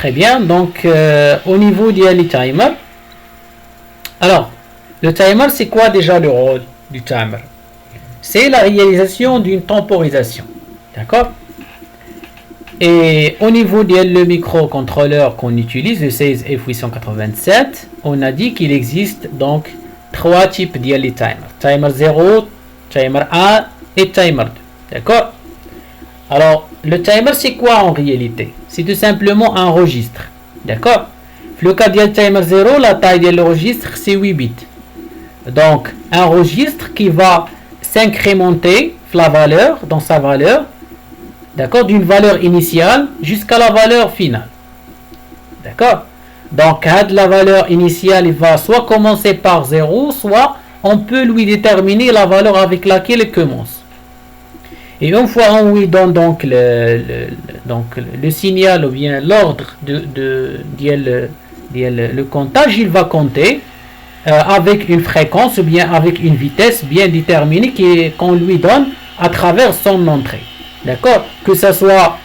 Très bien. Donc, au niveau du timer, alors, le timer, c'est quoi déjà le rôle du timer? C'est la réalisation d'une temporisation. D'accord? Et au niveau du microcontrôleur qu'on utilise, le 16F887, on a dit qu'il existe donc trois types de timer. Timer 0, timer 1 et timer 2. D'accord? Alors, le timer, c'est quoi en réalité? C'est tout simplement un registre. D'accord? Le cas du timer 0, la taille du registre, c'est 8 bits. Donc, un registre qui va s'incrémenter la valeur, dans sa valeur, d'accord, d'une valeur initiale jusqu'à la valeur finale. D'accord? Donc, la valeur initiale, il va soit commencer par 0, soit on peut lui déterminer la valeur avec laquelle il commence. Et une fois on lui donne donc le signal ou bien l'ordre le comptage, il va compter avec une fréquence ou bien avec une vitesse bien déterminée qu'on lui donne à travers son entrée. D'accord? Que ce soit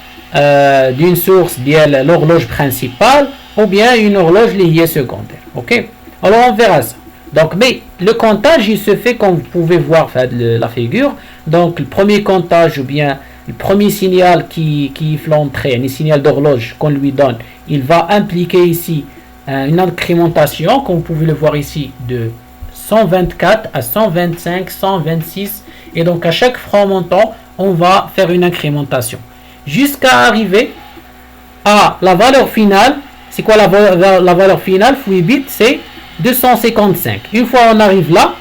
d'une source de l'horloge principale ou bien une horloge liée secondaire. Ok? Alors on verra ça. Donc, mais le comptage, il se fait comme vous pouvez voir la figure. Donc, le premier comptage ou bien le premier signal qui fait l'entrée, un signal d'horloge qu'on lui donne, il va impliquer ici une incrémentation, comme vous pouvez le voir ici, de 124 à 125, 126. Et donc, à chaque franc montant, on va faire une incrémentation. Jusqu'à arriver à la valeur finale. C'est quoi la valeur finale? 8 bits, c'est 255. Une fois on arrive là,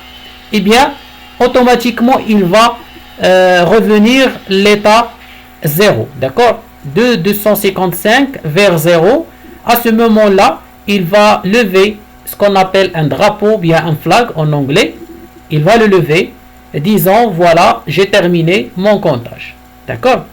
eh bien, automatiquement, il va revenir l'état 0. D'accord? De 255 vers 0. À ce moment-là, il va lever ce qu'on appelle un drapeau, bien un flag en anglais. Il va le lever, disant, voilà, j'ai terminé mon comptage. D'accord?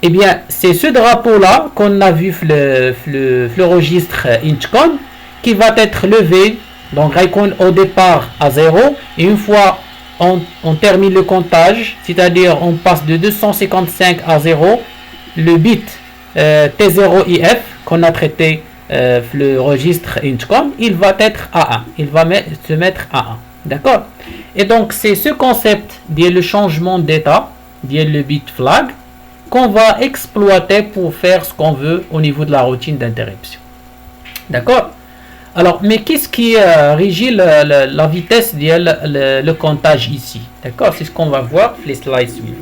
Eh bien, c'est ce drapeau-là qu'on a vu le registre Inchcon qui va être levé, donc au départ à 0, et une fois on termine le comptage, c'est-à-dire on passe de 255 à 0, le bit T0IF qu'on a traité le registre Inchcon, il va être à 1, il va se mettre à 1. D'accord? Et donc c'est ce concept le changement d'état, le bit flag, qu'on va exploiter pour faire ce qu'on veut au niveau de la routine d'interruption. D'accord? Alors, mais qu'est-ce qui régit la vitesse le comptage ici? D'accord? C'est ce qu'on va voir les slides suivants.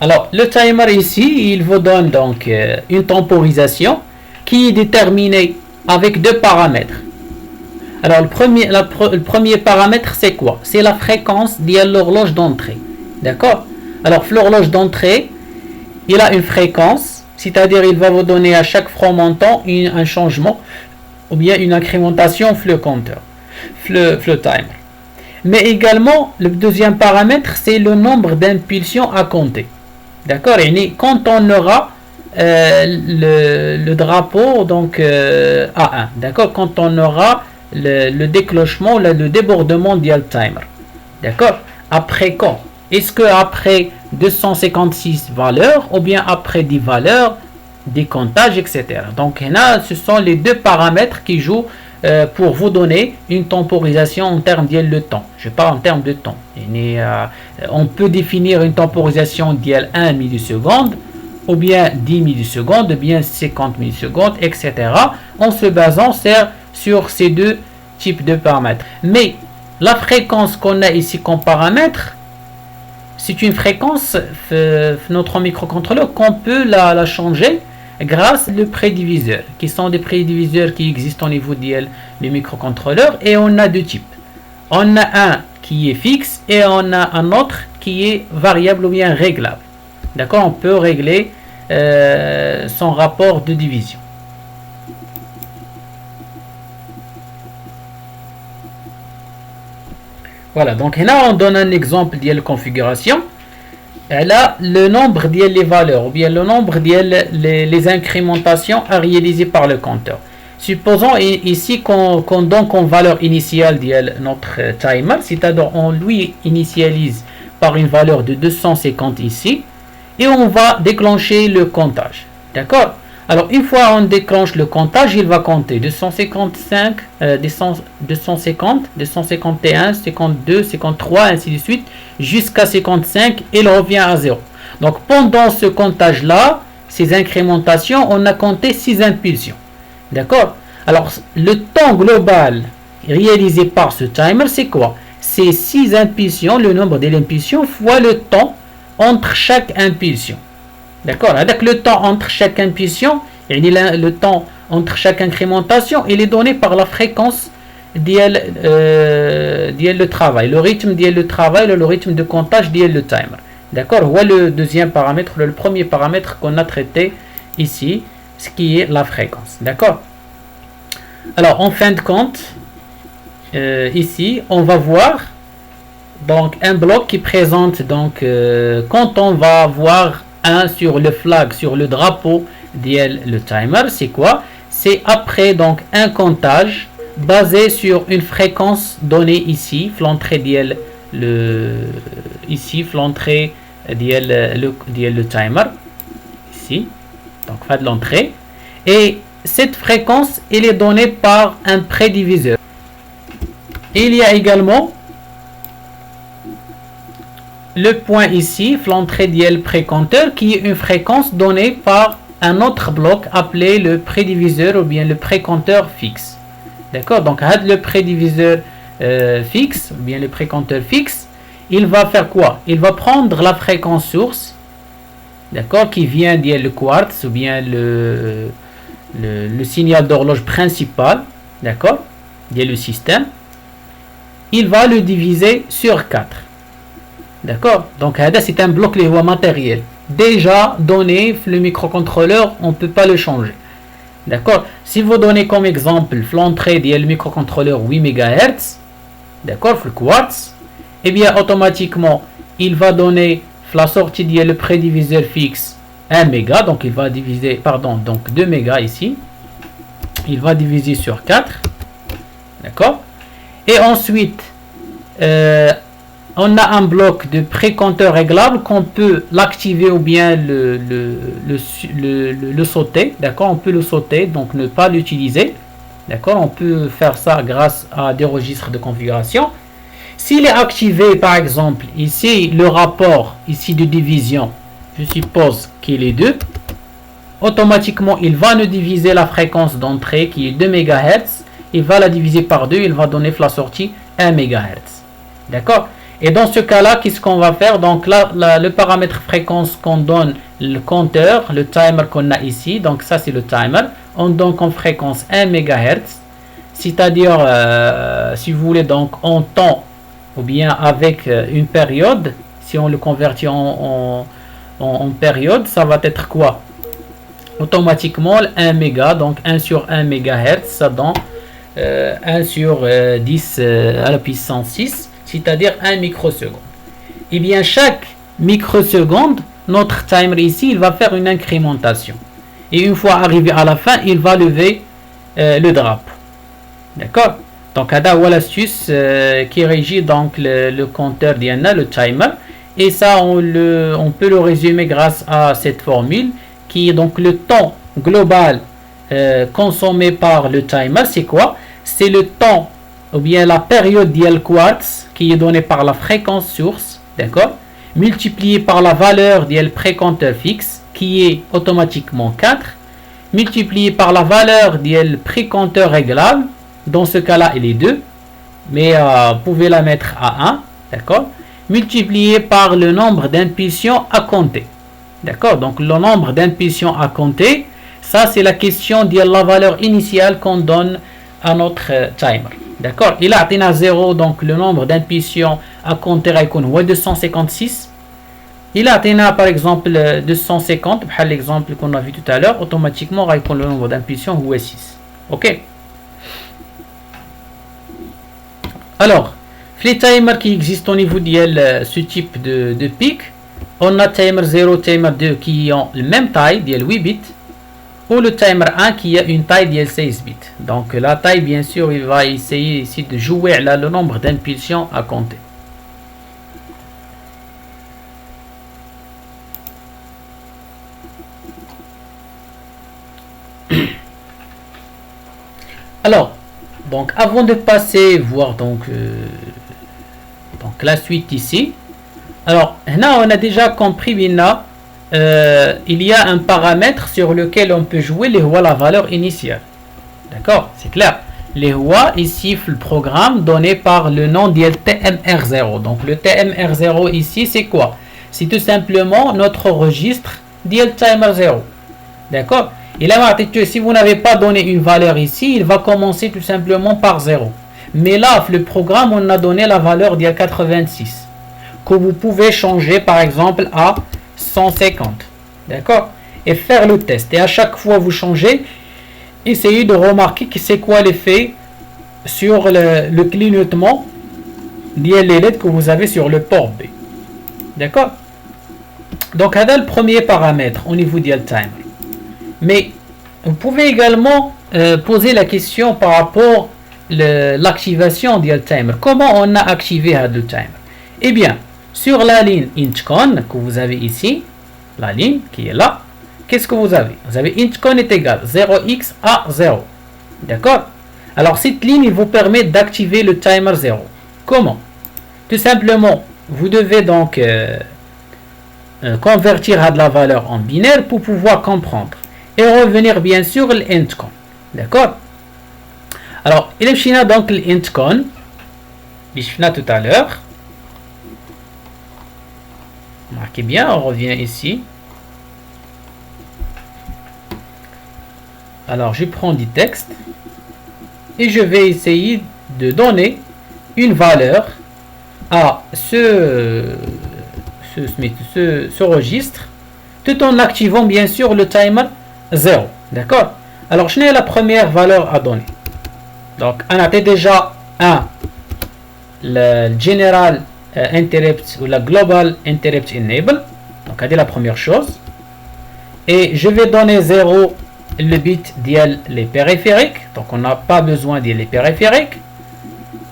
Alors, le timer ici, il vous donne donc une temporisation qui est déterminé avec deux paramètres. Alors, le premier paramètre, c'est quoi? C'est la fréquence de l'horloge d'entrée. D'accord? Alors, l'horloge d'entrée, il a une fréquence, c'est-à-dire il va vous donner à chaque franc montant un changement ou bien une incrémentation le compteur, le timer. Mais également, le deuxième paramètre, c'est le nombre d'impulsions à compter. D'accord? Et quand on aura le drapeau donc A1, d'accord, quand on aura le déclenchement, le débordement du timer, d'accord, après quand? Est-ce que après 256 valeurs ou bien après 10 valeurs, des comptages, etc. Donc là, ce sont les deux paramètres qui jouent pour vous donner une temporisation en termes de temps. Je parle en termes de temps. On peut définir une temporisation d'IL 1 milliseconde ou bien 10 millisecondes, ou bien 50 millisecondes, etc. en se basant sur ces deux types de paramètres. Mais la fréquence qu'on a ici comme paramètre, c'est une fréquence, notre microcontrôleur, qu'on peut la changer grâce aux prédiviseurs, qui sont des prédiviseurs qui existent au niveau du microcontrôleur, et on a deux types. On a un qui est fixe et on a un autre qui est variable ou bien réglable. D'accord? On peut régler son rapport de division. Voilà, donc là on donne un exemple de configuration. Là, le nombre des valeurs ou bien le nombre des les incrémentations à réaliser par le compteur. Supposons ici qu'on donne comme valeur initiale de notre timer, c'est-à-dire on lui initialise par une valeur de 250 ici, et on va déclencher le comptage. D'accord? Alors une fois on déclenche le comptage, il va compter 255, 250, 251, 52, 53, ainsi de suite, jusqu'à 55, et il revient à 0. Donc pendant ce comptage-là, ces incrémentations, on a compté 6 impulsions. D'accord? Alors le temps global réalisé par ce timer, c'est quoi? C'est 6 impulsions, le nombre de l'impulsion, fois le temps entre chaque impulsion. D'accord? Avec le temps entre chaque impulsion, le temps entre chaque incrémentation, il est donné par la fréquence le travail, le rythme le travail, le rythme de comptage le timer. D'accord? Voilà le deuxième paramètre, le premier paramètre qu'on a traité ici, ce qui est la fréquence. D'accord? Alors en fin de compte, ici, on va voir donc un bloc qui présente donc quand on va voir un sur le flag, sur le drapeau le timer, c'est quoi? C'est après donc un comptage basé sur une fréquence donnée ici, l'entrée ici l'entrée le timer ici, donc fait de l'entrée, et cette fréquence elle est donnée par un prédiviseur. Il y a également le point ici, l'entrée le précompteur, qui est une fréquence donnée par un autre bloc appelé le prédiviseur ou bien le précompteur fixe. D'accord? Donc le prédiviseur fixe ou bien le précompteur fixe, il va faire quoi? Il va prendre la fréquence source, d'accord, qui vient le quartz ou bien le signal d'horloge principal, d'accord, le système. Il va le diviser sur 4. D'accord? Donc c'est un bloc matériel déjà donné le microcontrôleur, on ne peut pas le changer. D'accord? Si vous donnez comme exemple l'entrée du microcontrôleur 8 MHz, d'accord, le quartz, et bien automatiquement il va donner la sortie le prédiviseur fixe 1 méga, donc il va diviser, pardon, donc 2 mégas ici, il va diviser sur 4, d'accord, et ensuite on a un bloc de précompteur réglable qu'on peut l'activer ou bien le sauter, d'accord, on peut le sauter, donc ne pas l'utiliser, d'accord, on peut faire ça grâce à des registres de configuration. S'il est activé, par exemple, ici, le rapport ici de division, je suppose qu'il est 2, automatiquement, il va nous diviser la fréquence d'entrée qui est 2 MHz, il va la diviser par 2, il va donner la sortie 1 MHz. D'accord? Et dans ce cas-là, qu'est-ce qu'on va faire? Donc là, le paramètre fréquence qu'on donne, le compteur, le timer qu'on a ici, donc ça c'est le timer, on donne comme fréquence 1 MHz, c'est-à-dire, si vous voulez, donc en temps, ou bien avec une période, si on le convertit en période, ça va être quoi? Automatiquement 1 méga, donc 1 sur 1 MHz, ça donne 1 sur 10 à la puissance 6, c'est-à-dire 1 microseconde. Et bien chaque microseconde, notre timer ici, il va faire une incrémentation. Et une fois arrivé à la fin, il va lever le drapeau. D'accord? Donc, voilà l'astuce qui régit donc le compteur d'IANA, le timer. Et ça, on peut le résumer grâce à cette formule qui est donc le temps global consommé par le timer. C'est quoi? C'est le temps ou bien la période d'IL quartz qui est donnée par la fréquence source, d'accord, multiplié par la valeur d'IL précompteur fixe qui est automatiquement 4, multiplié par la valeur d'IL précompteur réglable. Dans ce cas-là, il est 2, mais vous pouvez la mettre à 1, d'accord, multiplié par le nombre d'impulsions à compter. D'accord, donc le nombre d'impulsions à compter, ça c'est la question de la valeur initiale qu'on donne à notre timer. D'accord, il a atteint à 0, donc le nombre d'impulsions à compter est 256. Il a atteint par exemple 250, l'exemple qu'on a vu tout à l'heure, automatiquement le nombre d'impulsions est 6. Ok. Alors, les timers qui existent au niveau de ce type de pic, on a timer 0, timer 2 qui ont la même taille, 8 bits. ou le timer 1 qui a une taille de 16 bits. Donc la taille, bien sûr, il va essayer ici de jouer là, le nombre d'impulsions à compter. Alors, donc avant de passer voir donc la suite ici. Alors là on a déjà compris bien il y a un paramètre sur lequel on peut jouer les la valeur initiale. D'accord, c'est clair. Les ici le programme donné par le nom de TMR0. Donc le TMR0 ici c'est quoi? C'est tout simplement notre registre de timer 0. D'accord. Et là, si vous n'avez pas donné une valeur ici, il va commencer tout simplement par 0. Mais là, le programme, on a donné la valeur d'il y a 86. Que vous pouvez changer, par exemple, à 150. D'accord? Et faire le test. Et à chaque fois vous changez, essayez de remarquer que c'est quoi l'effet sur le clignotement des LED que vous avez sur le port B. D'accord? Donc, c'est le premier paramètre au niveau du timer. Mais vous pouvez également poser la question par rapport à l'activation du timer. Comment on a activé le timer? Eh bien, sur la ligne IntCon que vous avez ici, la ligne qui est là, qu'est-ce que vous avez? Vous avez IntCon est égal 0x à 0. D'accord? Alors, cette ligne vous permet d'activer le timer 0. Comment? Tout simplement, vous devez donc convertir à de la valeur en binaire pour pouvoir comprendre. Et revenir bien sûr l'intcon. D'accord? Alors, il y a donc l'intcon, tout à l'heure. Marquez bien, on revient ici. Alors, je prends du texte et je vais essayer de donner une valeur à ce registre tout en activant bien sûr le timer 0. D'accord? Alors, je n'ai la première valeur à donner. Donc, on a déjà le General Interrupt ou la Global Interrupt Enable. Donc, c'est la première chose. Et je vais donner 0 le bit les périphériques. Donc, on n'a pas besoin des périphériques.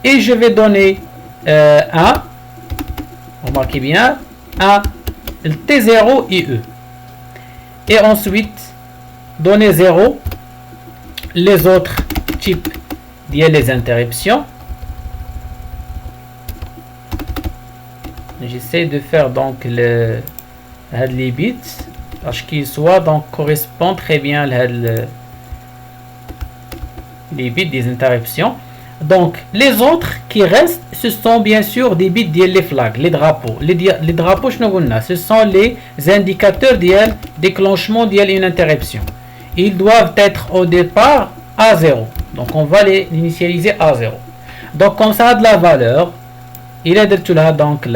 Et je vais donner 1. Remarquez bien. 1 le T0 IE. Et ensuite, donner 0 les autres types les interruptions. J'essaie de faire donc les bits parce qu'ils soient donc correspondent très bien les bits des interruptions. Donc les autres qui restent, ce sont bien sûr des bits les flags, les drapeaux. Les drapeaux, ce sont les indicateurs de déclenchement d'une interruption. Ils doivent être au départ à 0. Donc on va les initialiser à 0. Donc comme ça a de la valeur, il est de là donc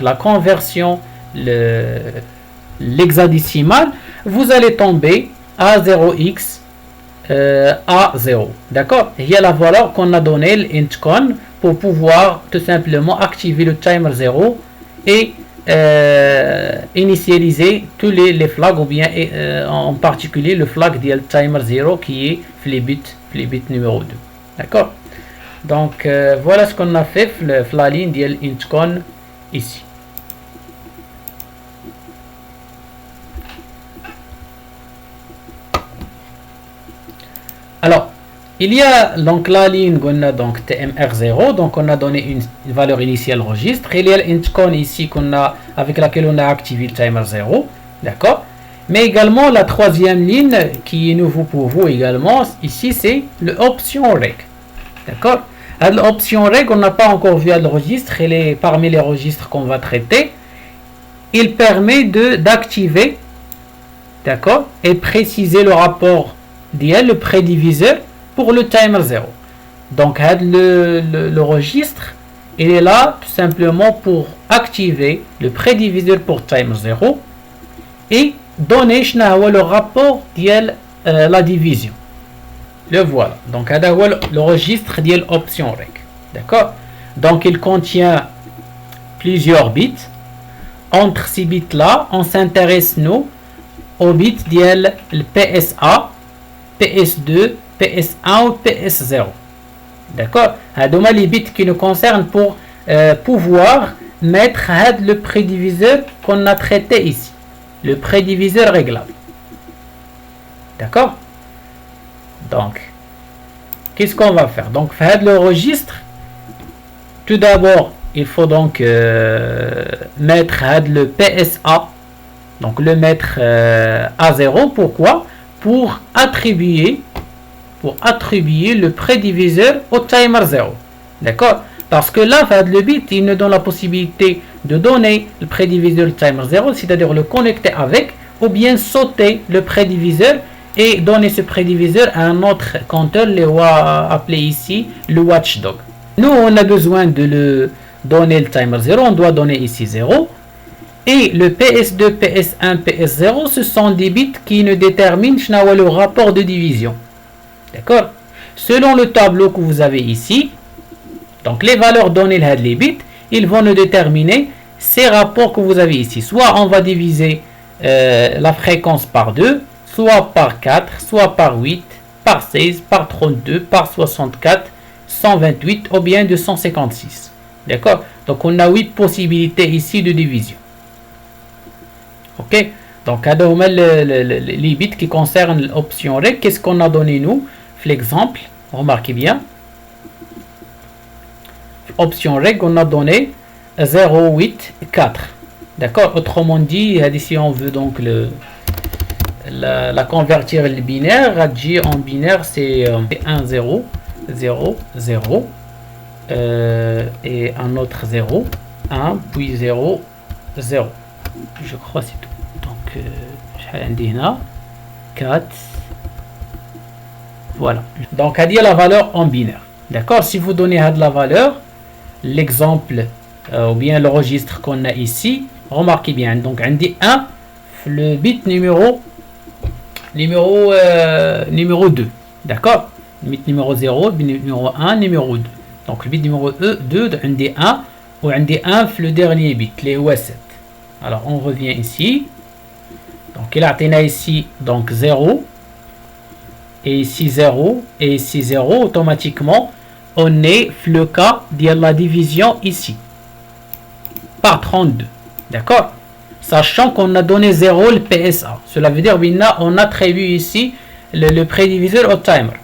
la conversion, l'hexadécimal, vous allez tomber à 0x à 0. D'accord? Il y a la valeur qu'on a donnée, l'intcon, pour pouvoir tout simplement activer le timer 0 et initialiser tous les flags, ou bien en particulier le flag du timer 0 qui est les bits numéro 2. D'accord? Donc voilà ce qu'on a fait la ligne de l'intcon ici. Alors, il y a donc la ligne qu'on a donc TMR0, donc on a donné une valeur initiale registre. Il y a l'intcon ici qu'on a, avec laquelle on a activé le timer 0, d'accord. Mais également la troisième ligne qui est nouveau pour vous également, ici c'est l'option reg, d'accord. L'option reg, on n'a pas encore vu le registre, elle est parmi les registres qu'on va traiter. Il permet d'activer, d'accord, et préciser le rapport le prédiviseur pour le timer 0. Donc le registre, il est là tout simplement pour activer le prédiviseur pour timer 0 et donner le rapport de la division. Le voilà. Donc le registre de l'option reg. D'accord? Donc il contient plusieurs bits. Entre ces bits là, on s'intéresse nous au bit ديال le PSA, PS2, PS1 ou PS0. D'accord? هادوما les bits qui nous concernent pour pouvoir mettre le prédiviseur qu'on a traité ici, le prédiviseur réglable. D'accord? Donc, qu'est-ce qu'on va faire? Donc, faire le registre. Tout d'abord, il faut donc mettre le PSA, donc le mettre à 0. Pourquoi? Pour attribuer le prédiviseur au timer 0. D'accord? Parce que là, le bit, il nous donne la possibilité de donner le prédiviseur timer 0, c'est-à-dire le connecter avec, ou bien sauter le prédiviseur et donner ce prédiviseur à un autre compteur, les appelé ici le watchdog. Nous, on a besoin de le donner le timer 0, on doit donner ici 0. Et le PS2, PS1, PS0, ce sont des bits qui nous déterminent le rapport de division. D'accord? Selon le tableau que vous avez ici, donc les valeurs données les bits, ils vont nous déterminer ces rapports que vous avez ici. Soit on va diviser la fréquence par 2, soit par 4, soit par 8, par 16, par 32, par 64, 128 ou bien 256. D'accord? Donc on a 8 possibilités ici de division. Ok? Donc les bits qui concernent l'option reg, qu'est-ce qu'on a donné nous? L'exemple, remarquez bien. Option reg, on a donné 0, 8, 4. D'accord? Autrement dit, si on veut donc la convertir le binaire, en binaire c'est 1, 0, 0, 0 et un autre 0, 1, puis 0, 0. Je crois c'est tout. Donc, 4. Voilà. Donc, à dire la valeur en binaire. D'accord? Si vous donnez la valeur, l'exemple ou bien le registre qu'on a ici, remarquez bien. Donc, on dit 1, le bit numéro 2. D'accord? Le bit numéro 0, bit numéro 1, numéro 2. Donc, le bit numéro 2, on dit 1, ou on dit 1, le dernier bit, les OS7. Alors, on revient ici. Donc, il a atteint ici donc 0. Et ici 0. Et ici 0. Automatiquement, on est le cas de la division ici. Par 32. D'accord? Sachant qu'on a donné 0 le PSA. Cela veut dire qu'on attribue ici le prédiviseur au timer.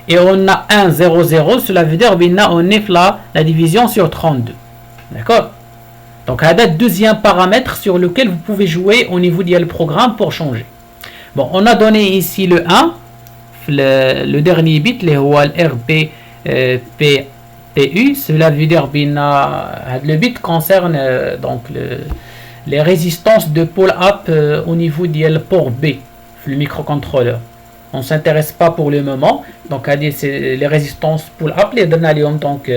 Et on a 1, 0, 0. Cela veut dire qu'on est la division sur 32. D'accord? Donc, il y a un deuxième paramètre sur lequel vous pouvez jouer au niveau du programme pour changer. Bon, on a donné ici le 1, le dernier bit, le RP PU. Cela veut dire que le bit concerne donc les résistances de pull-up au niveau du port B, le microcontrôleur. On ne s'intéresse pas pour le moment. Donc, c'est les résistances pull-up, les donalium donc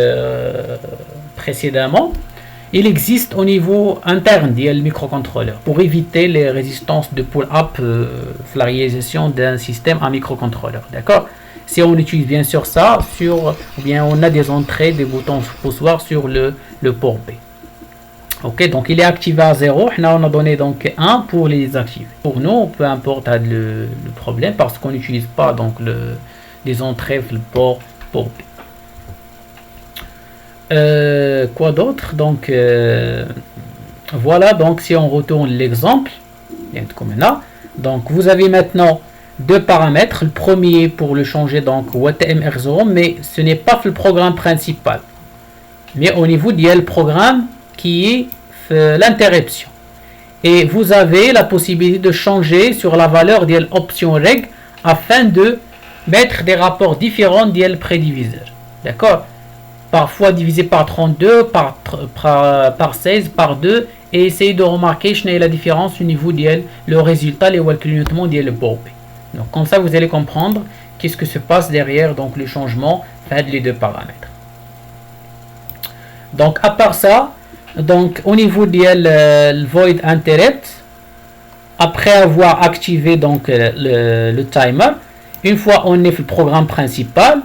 précédemment. Il existe au niveau interne du microcontrôleur pour éviter les résistances de pull-up, la réalisation d'un système à microcontrôleur. D'accord? Si on utilise bien sûr ça, ou bien on a des entrées, des boutons poussoirs sur le port B. Ok, donc il est activé à 0. Là, on a donné donc 1 pour les activer. Pour nous, peu importe le problème parce qu'on n'utilise pas donc les entrées, le port B. Quoi d'autre? Donc voilà, donc si on retourne l'exemple, donc vous avez maintenant deux paramètres. Le premier pour le changer donc WTMR0, mais ce n'est pas le programme principal, mais au niveau du programme qui est l'interruption. Et vous avez la possibilité de changer sur la valeur de l'option reg afin de mettre des rapports différents du prédiviseur. D'accord? Parfois divisé par 32, par 16, par 2, et essayer de remarquer la différence au niveau le résultat, les clignotements du port B. Donc comme ça vous allez comprendre qu'est-ce que se passe derrière donc le changement les deux paramètres. Donc à part ça, donc au niveau le void interrupt, après avoir activé donc le timer, une fois on est le programme principal,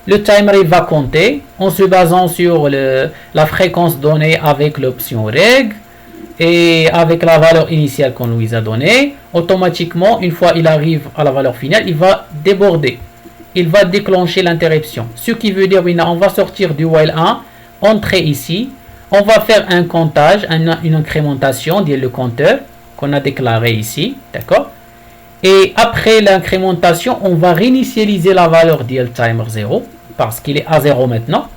le timer il va compter en se basant sur la fréquence donnée avec l'option reg et avec la valeur initiale qu'on lui a donnée. automatiquement, une fois il arrive à la valeur finale, il va déborder. Il va déclencher l'interruption. Ce qui veut dire, on va sortir du while 1, entrer ici, on va faire un comptage, une incrémentation le compteur qu'on a déclaré ici, d'accord? Et après l'incrémentation, on va réinitialiser la valeur du timer 0 parce qu'il est à 0 maintenant.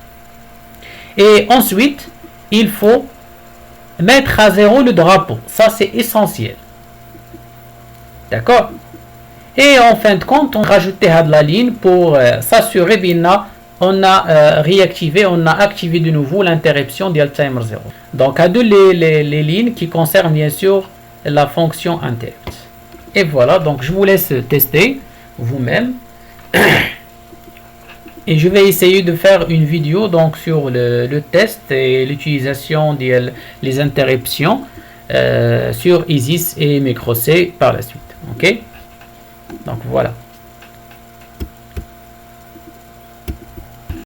Et ensuite, il faut mettre à 0 le drapeau. Ça, c'est essentiel. D'accord? Et en fin de compte, on rajoute de la ligne pour s'assurer qu'on a réactivé, on a activé de nouveau l'interruption du timer 0. Donc, à deux les lignes qui concernent bien sûr la fonction interrupt. Et voilà, donc je vous laisse tester vous-même. Et je vais essayer de faire une vidéo donc sur le test et l'utilisation des interruptions sur ISIS et Micro C par la suite. Ok? Donc voilà.